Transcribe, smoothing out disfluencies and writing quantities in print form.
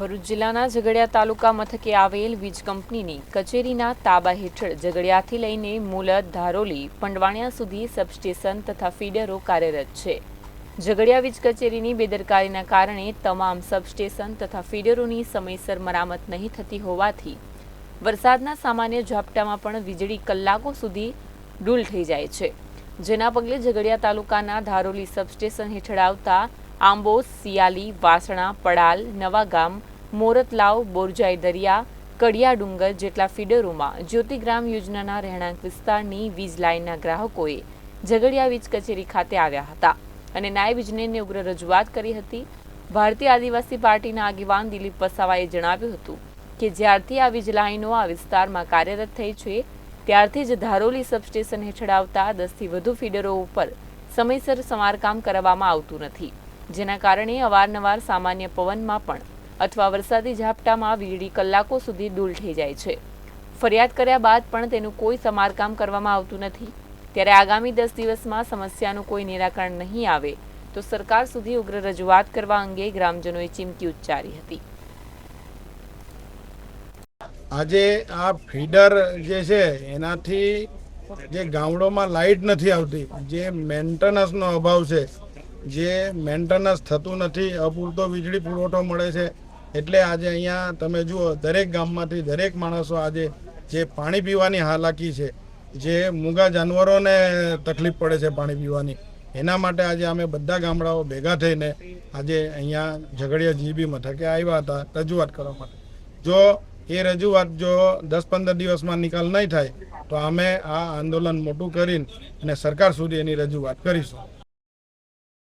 ભરૂચ જિલ્લાના ઝઘડિયા તાલુકા મથકે આવેલ વીજ કંપનીની કચેરીના તાબા હેઠળ ઝઘડિયાથી લઈને મુલદ, ધારોલી, પંડવાણિયા સુધી સબસ્ટેશન તથા ફીડરો કાર્યરત છે। ઝઘડિયા વીજ કચેરીની બેદરકારીના કારણે તમામ સબસ્ટેશન તથા ફીડરોની સમયસર મરામત નહીં થતી હોવાથી વરસાદના સામાન્ય ઝાપટામાં પણ વીજળી કલાકો સુધી ડૂલ થઈ જાય છે, જેના પગલે ઝઘડિયા તાલુકાના ધારોલી સબસ્ટેશન હેઠળ આવતા આંબોસ, સિયાલી, વાસણા, પડાલ, નવાગામ, મોરતલાવ, બોરજાઈ દરિયા, કડિયા ડુંગર જેટલા ફીડરોમાં જ્યોતિગ્રામ યોજનાના રહેણાંક વિસ્તારની વીજ લાઇનના ગ્રાહકોએ ઝઘડિયા વીજ કચેરી ખાતે આવ્યા હતા અને નાયબ ઇજનેરને ઉગ્ર રજૂઆત કરી હતી। ભારતીય આદિવાસી પાર્ટીના આગેવાન દિલીપ વસાવાએ જણાવ્યું હતું કે જ્યારથી આ વીજ લાઇનો આ વિસ્તારમાં કાર્યરત થઈ છે ત્યારથી જ ધારોલી સબસ્ટેશન હેઠળ આવતા 10થી વધુ ફીડરો ઉપર સમયસર સમારકામ કરવામાં આવતું નથી, જેના કારણે અવારનવાર સામાન્ય પવનમાં પણ અથવા વરસાદી ઝાપટામાં વીજળી કલાકો સુધી ડૂલ થઈ જાય છે। ફરિયાદ કર્યા બાદ પણ તેનું કોઈ સમારકામ કરવામાં આવતું નથી, ત્યારે આગામી 10 દિવસમાં સમસ્યાનું કોઈ નિરાકરણ નહીં આવે તો સરકાર સુધી ઉગ્ર રજૂઆત કરવા અંગે ગ્રામજનોએ ચીમકી ઉચ્ચારી હતી। આજે આ ફીડર જે છે એનાથી જે ગામડોમાં લાઇટ નથી આવતી, જે મેન્ટેનન્સનો અભાવ છે, જે મેન્ટેનન્સ થતું નથી, અપૂરતો વીજળી પુરવઠો મળે છે, એટલે આજે અહીંયા તમે જુઓ દરેક ગામમાંથી દરેક માણસો આજે જે પાણી પીવાની હાલાકી છે, જે મૂંગા જાનવરોને તકલીફ પડે છે પાણી પીવાની, એના માટે આજે અમે બધા ગામડાઓ ભેગા થઈને આજે અહીંયા ઝઘડિયા જીબી મથકે આવ્યા હતા રજૂઆત કરવા માટે। જો એ રજૂઆત જો 10-15 દિવસમાં નિકાલ નહીં થાય તો અમે આ આંદોલન મોટું કરીને અને સરકાર સુધી એની રજૂઆત કરીશું।